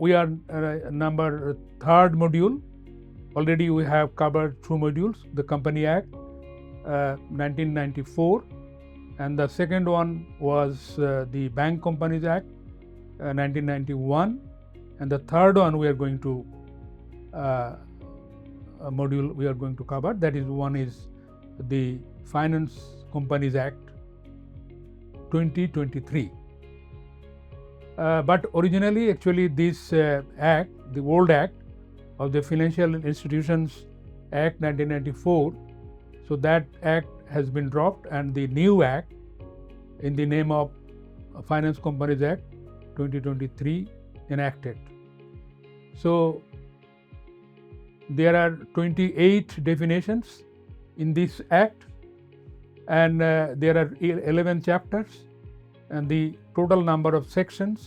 we are number third module. Already we have covered 2 modules, the Company Act 1994, and the second one was the Bank Companies Act 1991, and the third one we are going to a module we are going to cover, that is one is the Finance Companies Act 2023. But originally actually this act, the old act of the Financial Institutions Act 1994, so that act has been dropped and the new act in the name of Finance Companies Act 2023 enacted. So there are 28 definitions in this act, and there are 11 chapters, and the total number of sections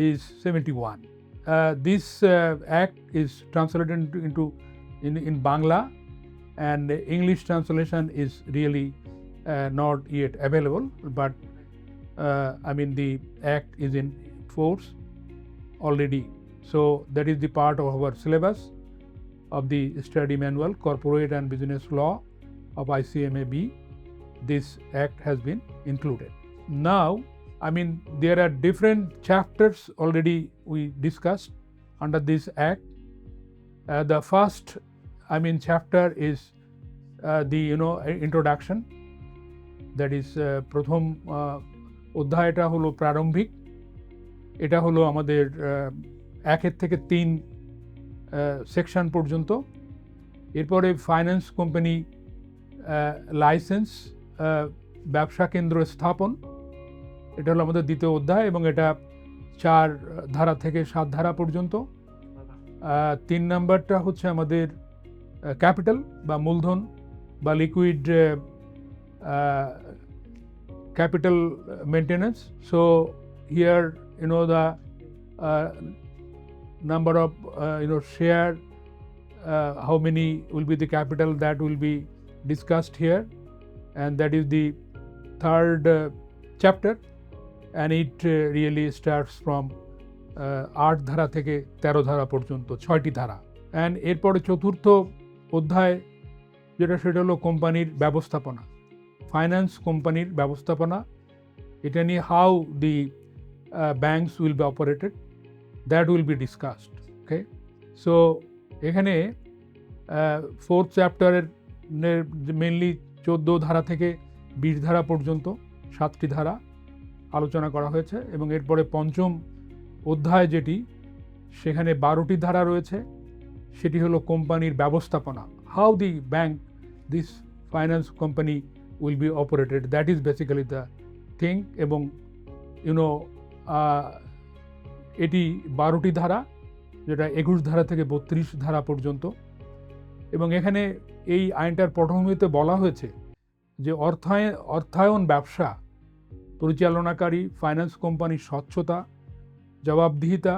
is 71. This act is translated into in Bangla, and English translation is really not yet available, but I mean the act is in force already. So that is the part of our syllabus of the study manual, Corporate and Business Law of ICMA-B. This act has been included. Now, I mean, there are different chapters already we discussed under this act. The first, I mean, chapter is the introduction. That is প্রথম অধ্যায়টা হলো প্রারম্ভিক। এটা হলো আমাদের 1 থেকে 3 section পর্যন্ত। এরপরে ফাইন্যান্স কোম্পানি লাইসেন্স, ব্যবসা কেন্দ্র স্থাপন, এটা হলো আমাদের দ্বিতীয় অধ্যায় এবং এটা 4 ধারা থেকে 7 ধারা পর্যন্ত। 3 নাম্বারটা হচ্ছে আমাদের ক্যাপিটাল বা মূলধন বা liquid capital maintenance. So here the number of share, how many will be the capital, that will be discussed here, and that is the third chapter, and it really starts from 8 ধারা থেকে 13 ধারা পর্যন্ত, 6টি ধারা। and এরপরে চতুর্থ অধ্যায় যেটা সেটা হলো কোম্পানির ব্যবস্থাপনা, ফাইন্যান্স কোম্পানির ব্যবস্থাপনা। এটা নিয়ে how the banks will be operated, that will be discussed. Okay, so এখানে 4th চ্যাপ্টারের মেনলি 14 ধারা থেকে 20 ধারা পর্যন্ত 7টি ধারা আলোচনা করা হয়েছে, এবং এরপরে পঞ্চম অধ্যায় যেটি, সেখানে 12টি ধারা রয়েছে। সেটি হলো কোম্পানির ব্যবস্থাপনা, how the bank, this finance company will be operated. That is basically the thing. এবং এটি 12টি ধারা, যেটা 21 ধারা থেকে 32 ধারা পর্যন্ত। এবং এখানে এই আইনটার পটভূমিতে বলা হয়েছে যে অর্থায়ন ব্যবসা পরিচালনাকারী ফাইন্যান্স কোম্পানির স্বচ্ছতা, জবাবদিহিতা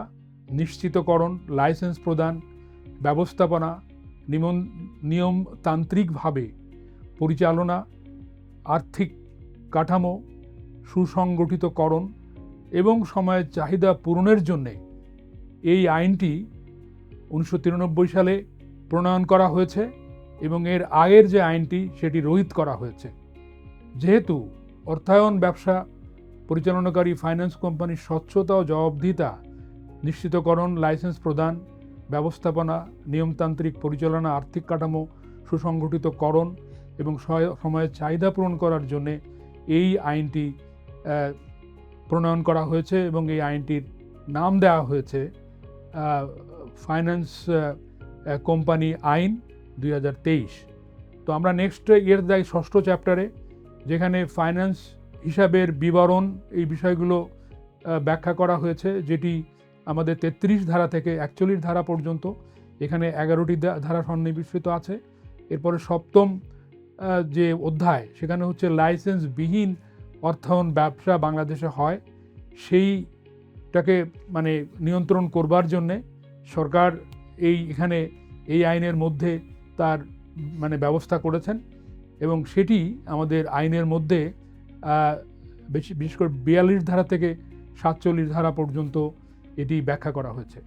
নিশ্চিতকরণ, লাইসেন্স প্রদান, ব্যবস্থাপনা, নিয়মতান্ত্রিকভাবে পরিচালনা, আর্থিক কাঠামো সুসংগঠিতকরণ এবং সময়ের চাহিদা পূরণের জন্যে এই আইনটি 1993 সালে প্রণয়ন করা হয়েছে, এবং এর আগের যে আইনটি সেটি রহিত করা হয়েছে। যেহেতু অর্থায়ন ব্যবসা পরিচালনাকারী ফাইন্যান্স কোম্পানির স্বচ্ছতা ও জবাবদিহিতা নিশ্চিতকরণ, লাইসেন্স প্রদান, ব্যবস্থাপনা, নিয়মতান্ত্রিক পরিচালনা, আর্থিক কাঠামো সুসংগঠিতকরণ এবং সময়ের চাহিদা পূরণ করার জন্য এই আইনটি প্রণয়ন করা হয়েছে, এবং এই আইনটির নাম দেওয়া হয়েছে ফাইন্যান্স কোম্পানি আইন 2023। তো আমরা নেক্সট ইয়ার যাই 6ষ্ঠ চ্যাপ্টারে, যেখানে ফাইন্যান্স হিসাবের বিবরণ, এই বিষয়গুলো ব্যাখ্যা করা হয়েছে, যেটি আমাদের 33 ধারা থেকে 41 ধারা পর্যন্ত। এখানে 11টি ধারা সন্নিবেশিত আছে। এরপরে 7ম যে অধ্যায়, সেখানে হচ্ছে লাইসেন্সবিহীন অর্থায়ন ব্যবসা বাংলাদেশে হয়, সেইটাকে মানে নিয়ন্ত্রণ করবার জন্যে সরকার এখানে এই আইনের মধ্যে তার মানে ব্যবস্থা করেছেন, এবং সেটি আমাদের আইনের মধ্যে বিশেষ করে 42 ধারা থেকে 47 ধারা পর্যন্ত এটি ব্যাখ্যা করা হয়েছে।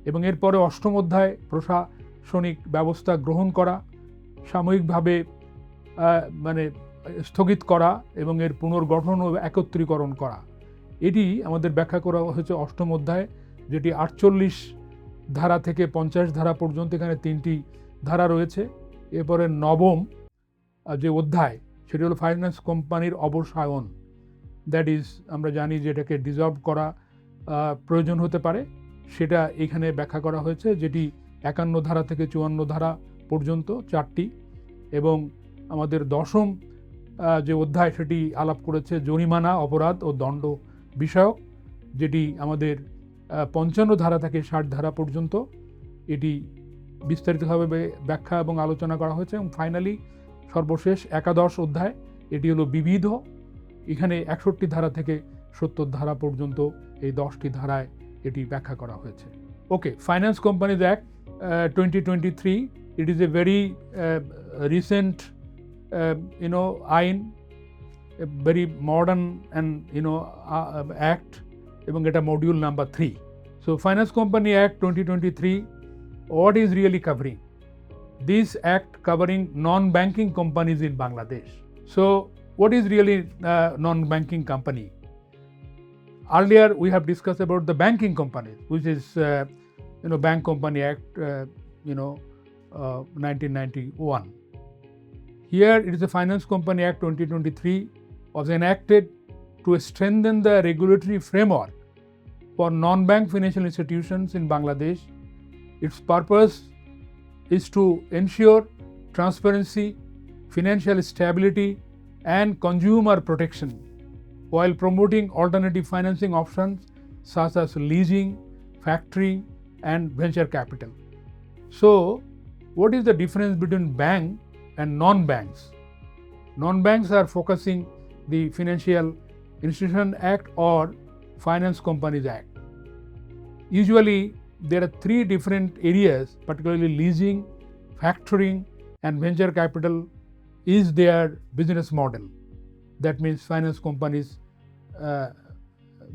এবং এরপরে অষ্টম অধ্যায় প্রশাসনিক ব্যবস্থা গ্রহণ করা, সাময়িকভাবে মানে স্থগিত করা এবং এর পুনর্গঠন ও একত্রীকরণ করা, এটি আমাদের ব্যাখ্যা করা হয়েছে অষ্টম অধ্যায়, যেটি 48 ধারা থেকে 50 ধারা পর্যন্ত, এখানে 3টি ধারা রয়েছে। এরপরে নবম যে অধ্যায় সেটি হলো ফাইন্যান্স কোম্পানির অবসায়ন, দ্যাট ইজ আমরা জানি যে এটাকে ডিসলভ করা প্রয়োজন হতে পারে, সেটা এখানে ব্যাখ্যা করা হয়েছে, যেটি 51 ধারা থেকে 54 ধারা পর্যন্ত 4টি। এবং আমাদের দশম যে অধ্যায় সেটি আলাপ করেছে জরিমানা, অপরাধ ও দণ্ড বিষয়ক, যেটি আমাদের 55 ধারা থেকে 60 ধারা পর্যন্ত, এটি বিস্তারিতভাবে ব্যাখ্যা এবং আলোচনা করা হয়েছে। এবং ফাইনালি সর্বশেষ একাদশ অধ্যায়, এটি হলো বিবিধ, এখানে 61 ধারা থেকে 70 ধারা পর্যন্ত এই 10টি ধারায় এটি ব্যাখ্যা করা হয়েছে। Okay, finance companies act 2023, it is a very recent আইন, very modern and act, এবং এটা module number 3। So Finance Company Act 2023, what is really covering? This act covering non-banking companies in Bangladesh. So what is really non-banking company? Earlier we have discussed about the banking companies, which is Bank Company Act 1991. Here it is the Finance Company Act 2023 was enacted to strengthen the regulatory framework for non-bank financial institutions in Bangladesh. Its purpose is to ensure transparency, financial stability, and consumer protection, while promoting alternative financing options such as leasing, factoring, and venture capital. So, what is the difference between bank and non-banks? Non-banks are focusing the Financial Institution Act or Finance Companies Act. Usually, there are 3 different areas, particularly leasing, factoring, and venture capital is their business model. That means finance companies'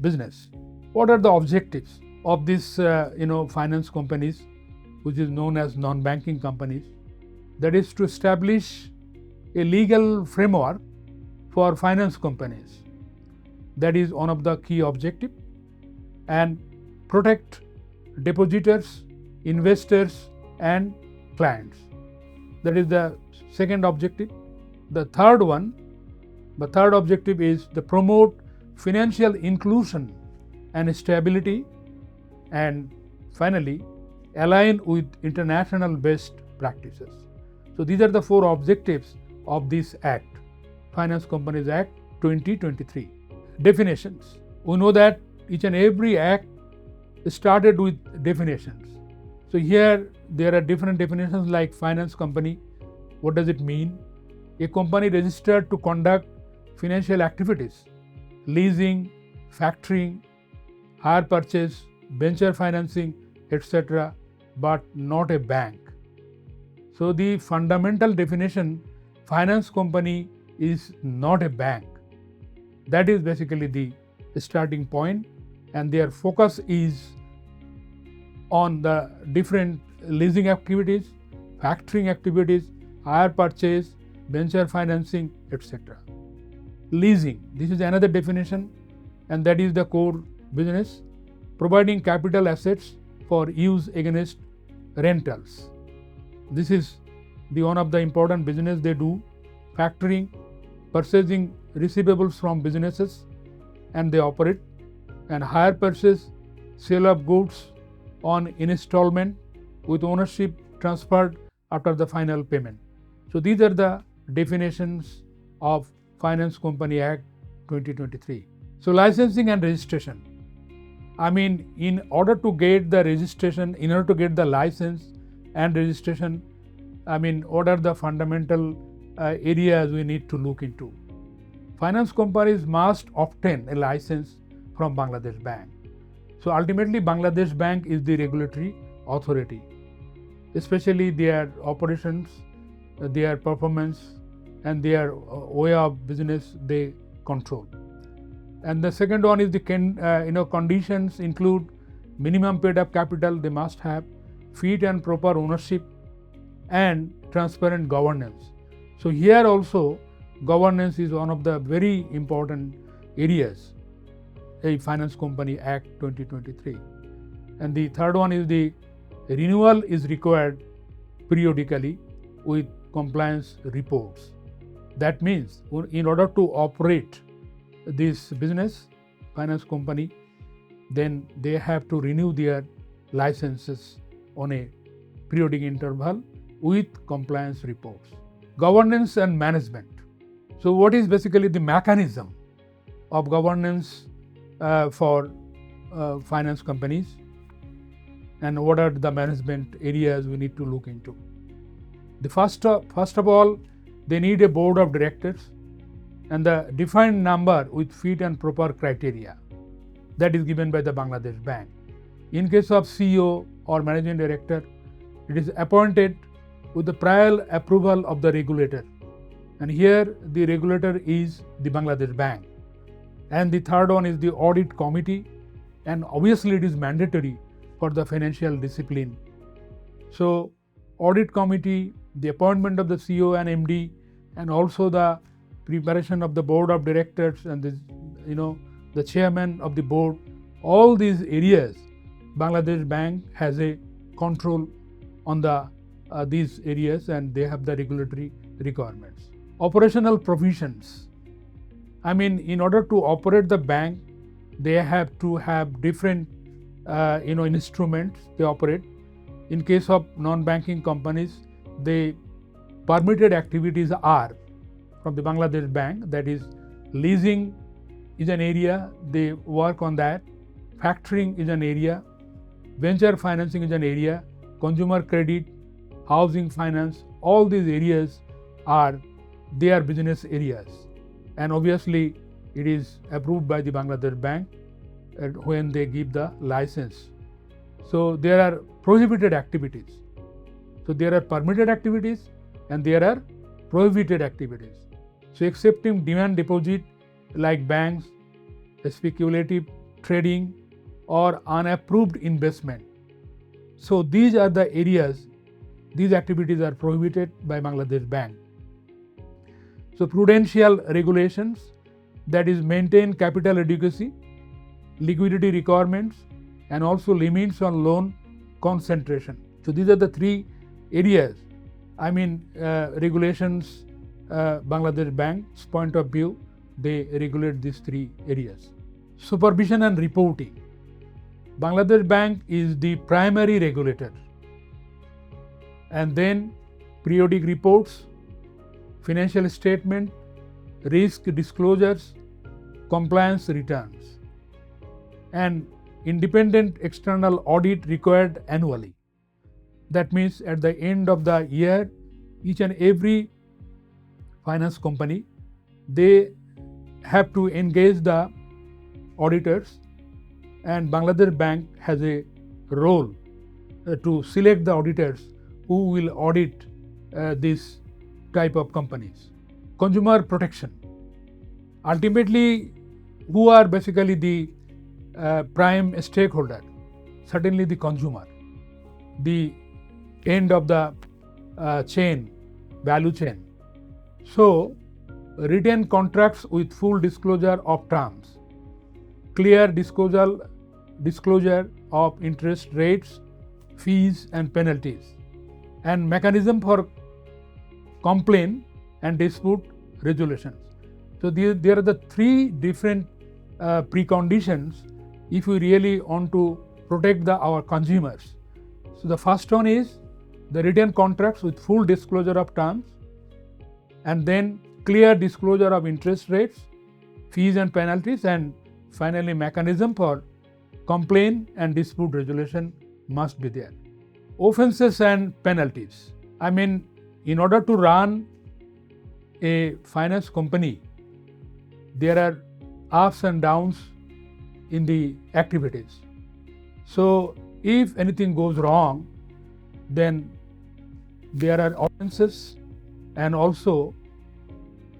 business. What are the objectives of this, finance companies, which is known as non-banking companies? That is to establish a legal framework for finance companies. That is one of the key objectives, and protect depositors, investors, and clients. That is the second objective. The third objective is to promote financial inclusion and stability, and finally align with international best practices. So these are the 4 objectives of this Act, Finance Companies Act 2023. Definitions. We know that each and every act started with definitions. So here there are different definitions like finance company. What does it mean? A company registered to conduct financial activities, leasing, factoring, hire purchase, venture financing, etc., but not a bank. So the fundamental definition, finance company is not a bank. That is basically the starting point, and their focus is on the different leasing activities, factoring activities, hire purchase, venture financing, etc. Leasing, this is another definition, and that is the core business, providing capital assets for use against rentals. This is the one of the important business they do. Factoring, purchasing receivables from businesses and they operate, and hire purchase, sale of goods on installment with ownership transferred after the final payment. So these are the definitions of Finance Company Act 2023. So licensing and registration. In order to get the registration, in order to get the license and registration, what are the fundamental areas we need to look into? Finance companies must obtain a license from Bangladesh Bank. So ultimately, Bangladesh Bank is the regulatory authority, especially their operations, their performance, and their way of business they control. And the second one is the conditions include minimum paid up capital they must have, fit and proper ownership, and transparent governance. So here also governance is one of the very important areas, a Finance Company Act 2023. And the third one is the renewal is required periodically with compliance reports. That means in order to operate this business, finance company, then they have to renew their licenses on a periodic interval with compliance reports. Governance and management. So what is basically the mechanism of governance for finance companies, and what are the management areas we need to look into? The first of all, they need a board of directors and the defined number with fit and proper criteria that is given by the Bangladesh Bank. In case of CEO or managing director, it is appointed with the prior approval of the regulator, and here the regulator is the Bangladesh Bank. And the third one is the audit committee, and obviously it is mandatory for the financial discipline. So audit committee, the appointment of the CEO and MD, and also the preparation of the board of directors and the chairman of the board, all these areas Bangladesh Bank has a control on these areas, and they have the regulatory requirements. Operational provisions. I mean, in order to operate the bank, they have to have different instruments they operate. In case of non-banking companies, the permitted activities are from the Bangladesh Bank, that is leasing is an area, they work on that. Factoring is an area, venture financing is an area, consumer credit, housing finance, all these areas are their business areas. And obviously it is approved by the Bangladesh Bank when they give the license. So there are prohibited activities. So there are permitted activities and there are prohibited activities. So accepting demand deposit like banks, speculative trading, or unapproved investment. So these are the areas, these activities are prohibited by Bangladesh Bank. So prudential regulations, that is maintain capital adequacy, liquidity requirements, and also limits on loan concentration. So these are the three areas, regulations, Bangladesh Bank's point of view, they regulate these three areas. Supervision and reporting. Bangladesh Bank is the primary regulator, and then periodic reports, financial statement, risk disclosures, compliance returns, and independent external audit required annually. That means at the end of the year, each and every finance company, they have to engage the auditors, and Bangladesh Bank has a role to select the auditors who will audit this type of companies. Consumer protection. Ultimately, who are basically the prime stakeholder? Certainly the consumer, the end of the value chain. So written contracts with full disclosure of terms, clear disclosure of interest rates, fees and penalties, and mechanism for complaint and dispute resolutions. So there are the three different preconditions if we really want to protect our consumers. So the first one is the written contracts with full disclosure of terms, and then clear disclosure of interest rates, fees and penalties, and finally mechanism for complaint and dispute resolution must be there. Offenses and penalties. In order to run a finance company, there are ups and downs in the activities. So if anything goes wrong, then there are offenses, and also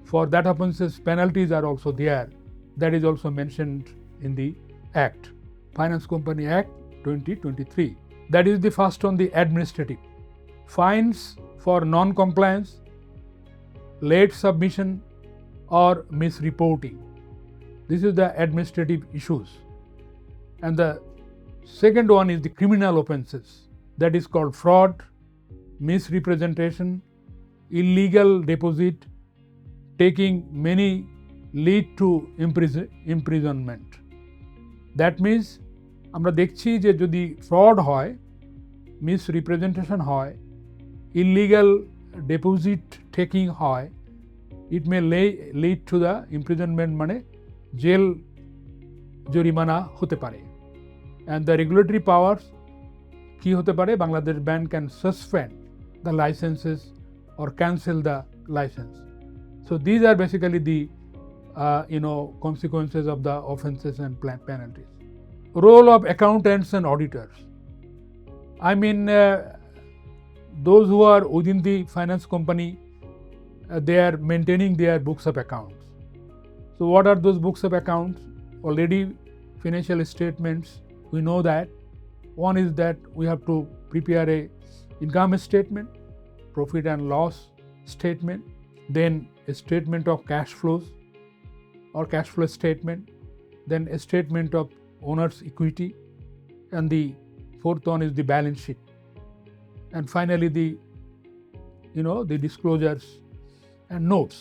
for that offenses penalties are also there. That is also mentioned in the Act. Finance Company Act 2023. That is the first on the administrative. Fines for non-compliance, late submission or misreporting. This is the administrative issues. And the second one is the criminal offenses. That is called fraud, misrepresentation, illegal deposit, taking many lead to imprisonment. That means আমরা দেখছি যে যদি fraud হয়, misrepresentation হয়, illegal deposit taking হয়, it may lead to the imprisonment, মানে জেল জরিমানা হতে পারে। অ্যান্ড দ্য রেগুলেটরি পাওয়ার্স কি হতে পারে? Bangladesh bank can suspend the licences or cancel the license. So these are basically the consequences of the offenses and penalties. Role of accountants and auditors. I mean, those who are within the finance company, they are maintaining their books of accounts. So what are those books of accounts? Already financial statements, we know that. One is that we have to prepare a income statement, profit and loss statement, then a statement of cash flows or cash flow statement, then a statement of owner's equity, and the fourth one is the balance sheet, and finally the disclosures and notes.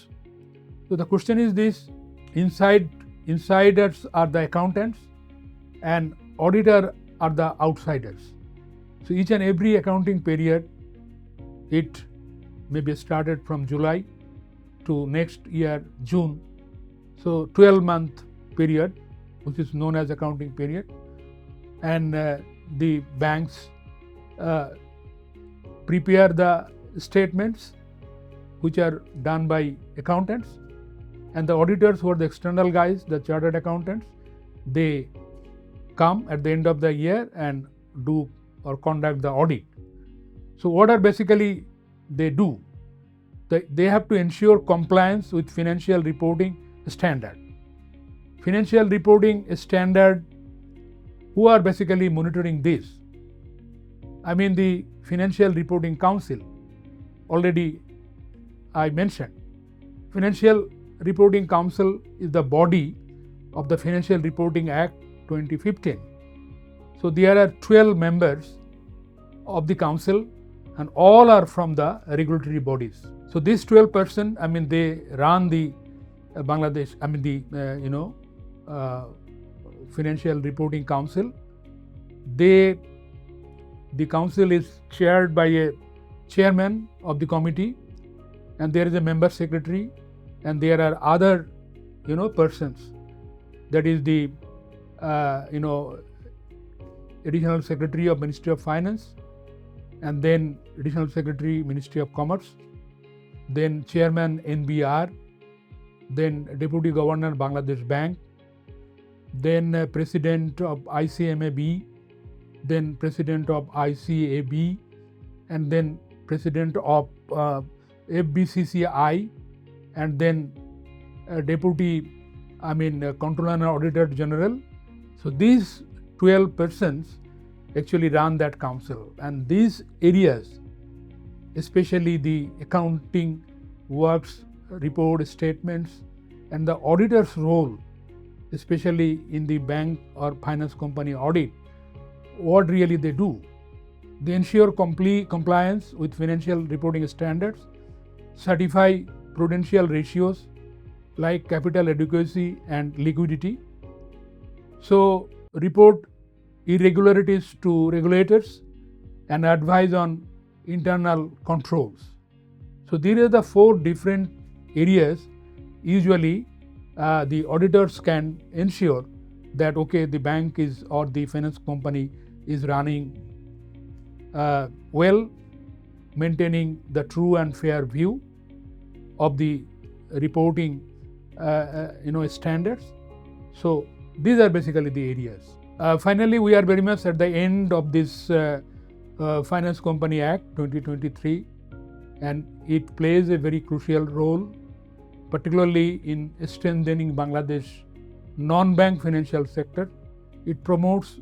So the question is this: insiders are the accountants and auditor are the outsiders. So each and every accounting period, it may be started from July to next year June. So 12-month period, which is known as accounting period, and the banks prepare the statements which are done by accountants, and the auditors, who are the external guys, the chartered accountants, they come at the end of the year and do or conduct the audit. So what are basically they do? They have to ensure compliance with financial reporting standard. Financial reporting standard, who are basically monitoring this? I mean, the Financial Reporting Council, already I mentioned. Financial Reporting Council is the body of the Financial Reporting Act 2015. So there are 12 members of the council, and all are from the regulatory bodies. So these 12%, I mean, they run the Bangladesh, I mean the Financial Reporting Council. The council is chaired by a chairman of the committee, and there is a member secretary, and there are other persons. That is the additional secretary of Ministry of Finance, and then additional secretary Ministry of Commerce, then chairman NBR, then deputy governor Bangladesh Bank, then president of ICMAB, then president of ICAB, and then president of FBCCI, and then deputy controller and auditor general. So these 12 persons actually run that council, and these areas, especially the accounting works, report statements, and the auditor's role, especially in the bank or finance company audit, what really they do? They ensure compliance with financial reporting standards, certify prudential ratios like capital adequacy and liquidity. So report irregularities to regulators and advise on internal controls. So these are the 4 different areas. Usually the auditors can ensure that the bank is or the finance company is running well, maintaining the true and fair view of the reporting standards. So these are basically the areas. Finally, we are very much at the end of this Finance Company Act 2023, and it plays a very crucial role, particularly in strengthening Bangladesh non-bank financial sector. It promotes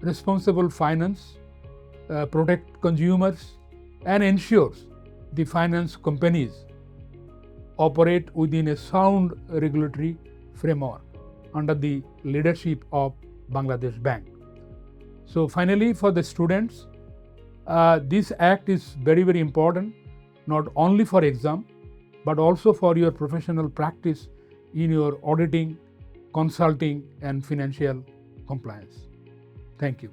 responsible finance, protect consumers, and ensures the finance companies operate within a sound regulatory framework under the leadership of Bangladesh Bank. So finally, for the students, this act is very, very important, not only for exam, but also for your professional practice in your auditing, consulting, and financial compliance. Thank you.